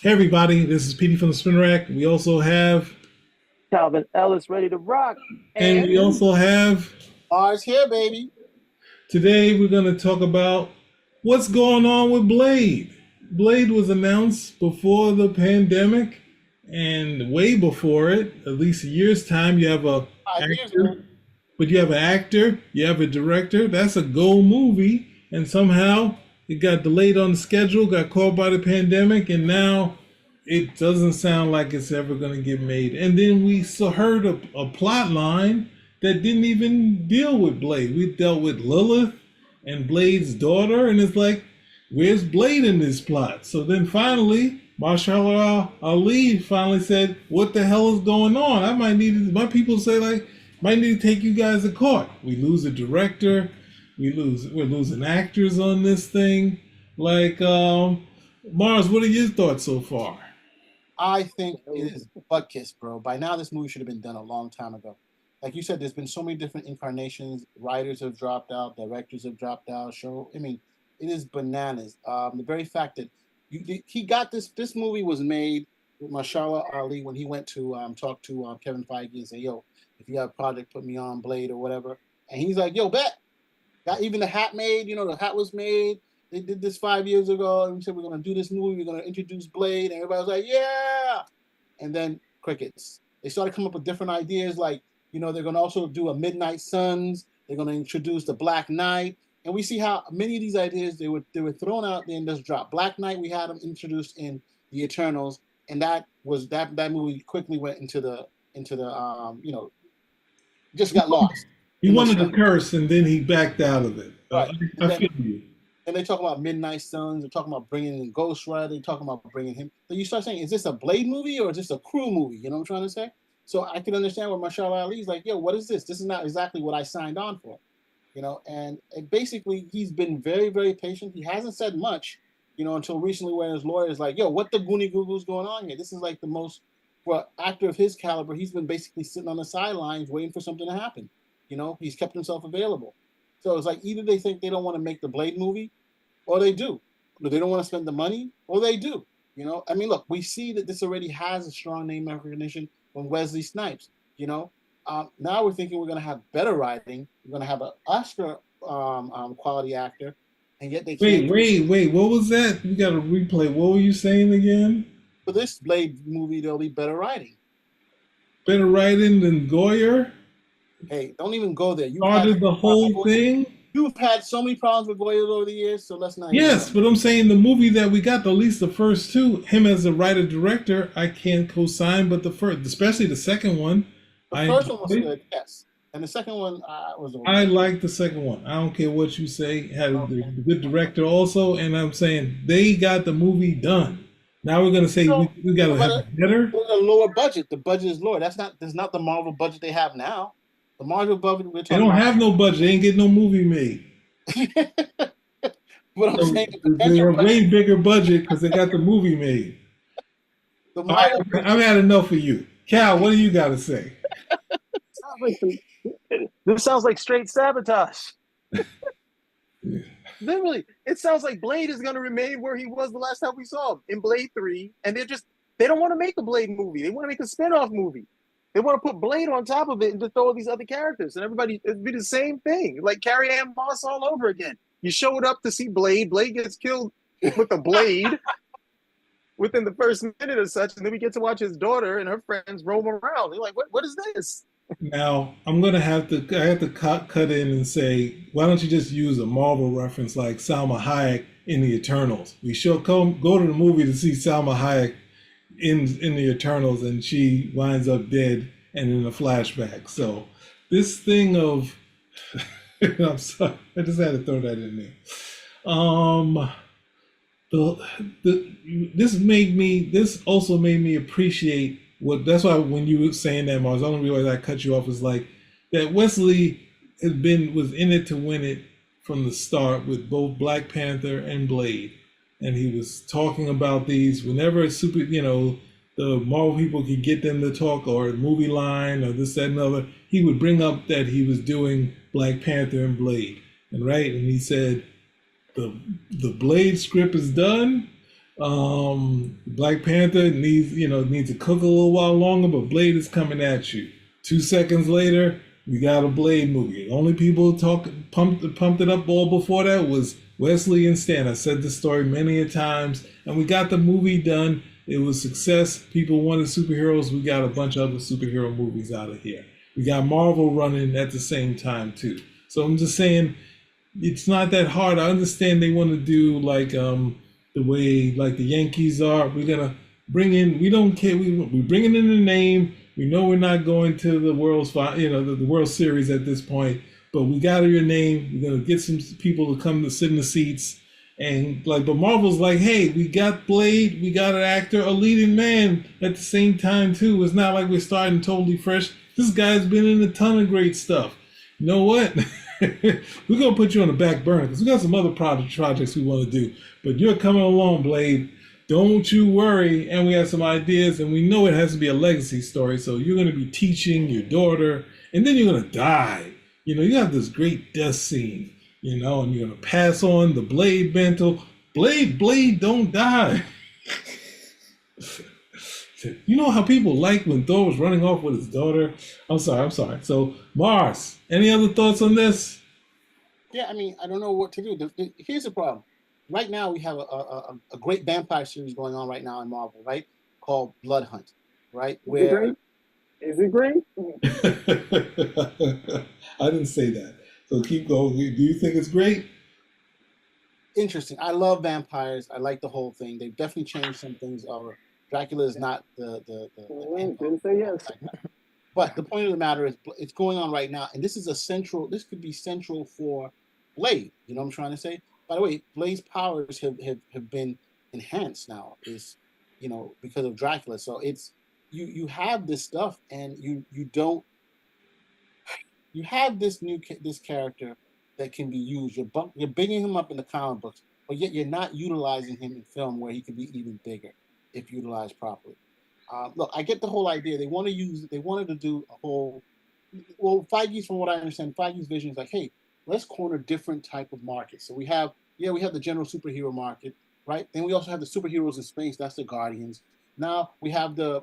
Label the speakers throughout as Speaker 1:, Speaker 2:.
Speaker 1: Hey everybody, this is Petey from the Spin Rack. We also have,
Speaker 2: Calvin Ellis ready to rock.
Speaker 1: and we
Speaker 2: And
Speaker 1: also have,
Speaker 3: Ours here, baby.
Speaker 1: today we're going to talk about what's going on with Blade. Blade was announced before the pandemic and way before it, at least a year's time. You have a
Speaker 3: 5 years ago.
Speaker 1: actor, but you have an actor, you have a director. That's a go movie, and somehow it got delayed on the schedule, got caught by the pandemic, and now it doesn't sound like it's ever going to get made. And then we heard a plot line that didn't even deal with Blade. We dealt with Lilith and Blade's daughter, and it's like, where's Blade in this plot? So then finally, Mahershala Ali finally said, what the hell is going on? My people say, like, might need to take you guys to court. We lose a director, we're losing actors on this thing. Like, Mars, what are your thoughts so far?
Speaker 3: I think it is butt kiss, bro. By now, this movie should have been done a long time ago. Like you said, there's been so many different incarnations. Writers have dropped out, directors have dropped out. It is bananas. The very fact that he got this movie was made with Mahershala Ali when he went to talk to Kevin Feige and say, yo, if you have a project, put me on Blade or whatever. And he's like, yo, bet. Got even the hat made, the hat was made. They did this 5 years ago, and we said, we're going to do this movie. We're going to introduce Blade. And everybody was like, yeah. And then crickets. They started coming up with different ideas, like, they're going to also do a Midnight Suns. They're going to introduce the Black Knight. And we see how many of these ideas, they were thrown out there and just dropped. Black Knight, we had them introduced in the Eternals. And that movie quickly went into the just got lost.
Speaker 1: He wanted to curse, and then he backed out of it.
Speaker 3: Right.
Speaker 1: I feel you.
Speaker 3: And they talk about Midnight Suns. They're talking about bringing in Ghost Rider. They're talking about bringing him. So you start saying, is this a Blade movie or is this a crew movie? You know what I'm trying to say? So I can understand where Mahershala Ali's like, yo, what is this? This is not exactly what I signed on for. And basically he's been very, very patient. He hasn't said much, until recently when his lawyer is like, yo, what the goonie goo goo's going on here? This is like the most, for an actor of his caliber, he's been basically sitting on the sidelines waiting for something to happen. He's kept himself available. So it's like either they think they don't want to make the Blade movie, or they do. Or they don't want to spend the money, or they do. Look, we see that this already has a strong name recognition from Wesley Snipes. Now we're thinking we're going to have better writing. We're going to have an Oscar quality actor, and yet they can't.
Speaker 1: Wait. What was that? We got to replay. What were you saying again?
Speaker 3: For this Blade movie, there'll be better writing.
Speaker 1: Better writing than Goyer?
Speaker 3: Hey, don't even go there. You
Speaker 1: started the whole thing.
Speaker 3: You've had so many problems with Goyer over the years, so let's not.
Speaker 1: Yes, but I'm saying the movie that we got, at least the first two, him as a writer-director, I can't co-sign, but the first, especially the second one.
Speaker 3: The first one was good, yes. And the second one was okay.
Speaker 1: I like the second one. I don't care what you say. Had a good director also, and I'm saying they got the movie done. Now we're gonna say we got to have better.
Speaker 3: A lower budget. The budget is lower. That's not the Marvel budget they have now. The Marvel budget we're talking
Speaker 1: They don't
Speaker 3: about.
Speaker 1: have no budget. They ain't get no movie made.
Speaker 3: But I'm saying
Speaker 1: they're a way bigger budget because they got the movie made. I've had enough of you. Cal, what do you got to say?
Speaker 2: This sounds like straight sabotage. Literally, it sounds like Blade is going to remain where he was the last time we saw him in Blade 3. And they don't want to make a Blade movie. They want to make a spin-off movie. They want to put Blade on top of it and just throw all these other characters. And everybody, it'd be the same thing. Like Carrie Ann Moss all over again. You showed up to see Blade. Blade gets killed with a blade within the first minute or such. And then we get to watch his daughter and her friends roam around. They're like, what is this?
Speaker 1: Now, I have to cut in and say, why don't you just use a Marvel reference like Salma Hayek in the Eternals? We should go to the movie to see Salma Hayek in the Eternals, and she winds up dead and in a flashback. So this thing of I'm sorry, I just had to throw that in there. This also made me appreciate that's why when you were saying that, Mars, I don't realize I cut you off, is like that Wesley was in it to win it from the start with both Black Panther and Blade. And he was talking about these whenever the Marvel people could get them to talk, or a movie line or this, that, and other, he would bring up that he was doing Black Panther and Blade. And he said, the Blade script is done. Black Panther needs to cook a little while longer, but Blade is coming at you. 2 seconds later, we got a Blade movie. The only people pumped it up all before that was Wesley and Stan. I said this story many a times, and we got the movie done. It was a success. People wanted superheroes. We got a bunch of other superhero movies out of here. We got Marvel running at the same time too. So I'm just saying, it's not that hard. I understand they want to do like the way like the Yankees are. We're gonna bring in. We don't care. We bring it in the name. We know we're not going to the the World Series at this point, but we got your name. We're gonna get some people to come to sit in the seats, and but Marvel's like, hey, we got Blade, we got an actor, a leading man at the same time too. It's not like we're starting totally fresh. This guy's been in a ton of great stuff. You know what? We're gonna put you on the back burner because we got some other projects we want to do. But you're coming along, Blade. Don't you worry. And we have some ideas, and we know it has to be a legacy story. So you're gonna be teaching your daughter, and then you're gonna die. You have this great death scene. And you're gonna pass on the Blade mantle. Blade, don't die. You know how people like when Thor was running off with his daughter? I'm sorry. So, Mars, any other thoughts on this?
Speaker 3: Yeah, I mean, I don't know what to do. Here's the problem. Right now, we have a great vampire series going on right now in Marvel, right? Called Blood Hunt, right?
Speaker 2: Is it great?
Speaker 1: I didn't say that. So keep going. Do you think it's great?
Speaker 3: Interesting. I love vampires. I like the whole thing. They've definitely changed some things. Dracula is not the
Speaker 2: didn't say yes.
Speaker 3: But the point of the matter is, it's going on right now, and this could be central for Blade. You know what I'm trying to say? By the way, Blade's powers have been enhanced now, because of Dracula. So it's you have this stuff, and you have this character that can be used. You're bigging him up in the comic books, but yet you're not utilizing him in film where he could be even bigger if utilized properly. Look, I get the whole idea. They wanted to do a whole. Well, Feige's, from what I understand, Feige's vision is like, hey, let's corner different type of markets. So we have the general superhero market, right? Then we also have the superheroes in space. That's the Guardians. Now we have the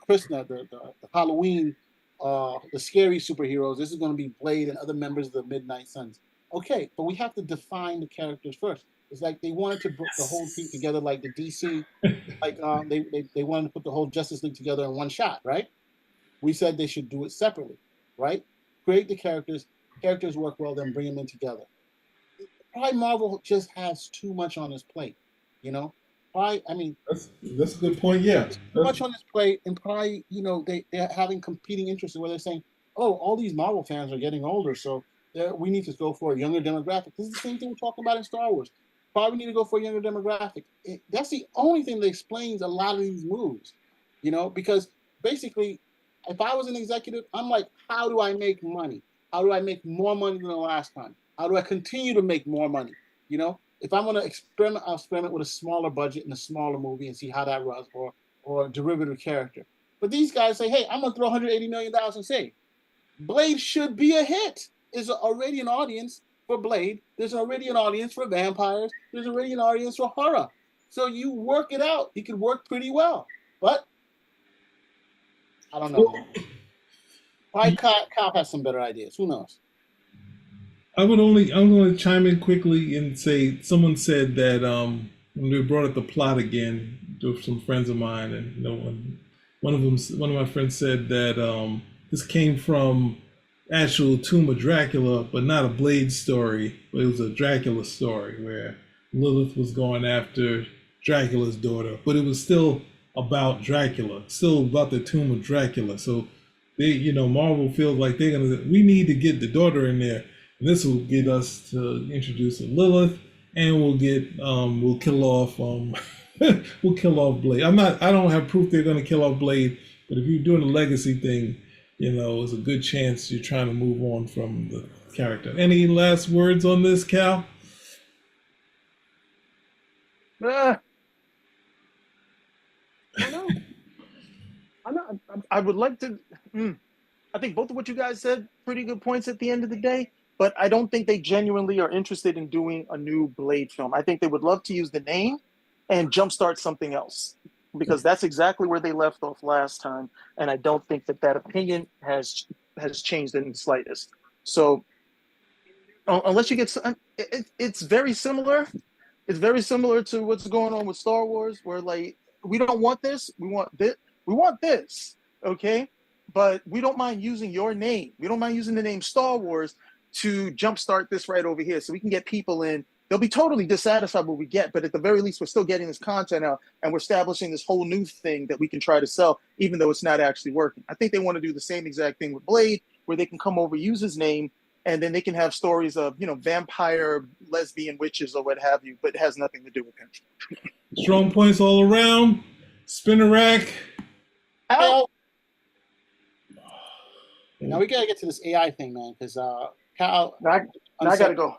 Speaker 3: Krishna, the Halloween, the scary superheroes. This is going to be Blade and other members of the Midnight Suns. Okay, but we have to define the characters first. It's like they wanted to put the whole team together, like the DC, like they wanted to put the whole Justice League together in one shot, right? We said they should do it separately, right? Create the characters work well, then bring them in together. Probably Marvel just has too much on his plate, Probably, I mean,
Speaker 1: that's a good point. Yeah,
Speaker 3: too much on his plate, and probably they're having competing interests where they're saying, oh, all these Marvel fans are getting older, so we need to go for a younger demographic. This is the same thing we're talking about in Star Wars. Probably need to go for a younger demographic. That's the only thing that explains a lot of these moves, because basically, if I was an executive, I'm like, how do I make money? How do I make more money than the last time? How do I continue to make more money? If I'm going to experiment, I'll experiment with a smaller budget and a smaller movie and see how that runs, or a derivative character. But these guys say, hey, I'm going to throw $180 million and say, Blade should be a hit. There's already an audience for Blade. There's already an audience for vampires. There's already an audience for horror. So you work it out. It could work pretty well. But I don't know. Probably Cop has some better ideas. Who knows?
Speaker 1: I'm going to chime in quickly and say someone said that when they brought up the plot again with some friends of mine, and one of my friends said that this came from actual Tomb of Dracula, but not a Blade story. But it was a Dracula story where Lilith was going after Dracula's daughter, but it was still about Dracula, still about the Tomb of Dracula. So Marvel feels like we need to get the daughter in there. And this will get us to introduce Lilith, and we'll kill off Blade. I don't have proof they're gonna kill off Blade, but if you're doing a legacy thing, it's a good chance you're trying to move on from the character. Any last words on this, Cal?
Speaker 2: I would like to. I think both of what you guys said, pretty good points at the end of the day. but I don't think they genuinely are interested in doing a new Blade film. I think they would love to use the name and jumpstart something else because that's exactly where they left off last time, and I don't think that opinion has changed in the slightest. So unless you get, it's very similar. It's very similar to what's going on with Star Wars, where like we don't want this, we want this, we want this, okay? But we don't mind using your name. We don't mind using the name Star Wars to jumpstart this right over here, so we can get people in. They'll be totally dissatisfied with what we get, but at the very least, we're still getting this content out, and we're establishing this whole new thing that we can try to sell, even though it's not actually working. I think they want to do the same exact thing with Blade, where they can come over, use his name, and then they can have stories of, you know, vampire, lesbian witches or what have you, but it has nothing to do with him.
Speaker 1: Strong points all around. Spinner rack.
Speaker 2: Out.
Speaker 3: Now we gotta get to this AI thing, man, because Cal.
Speaker 2: I gotta go.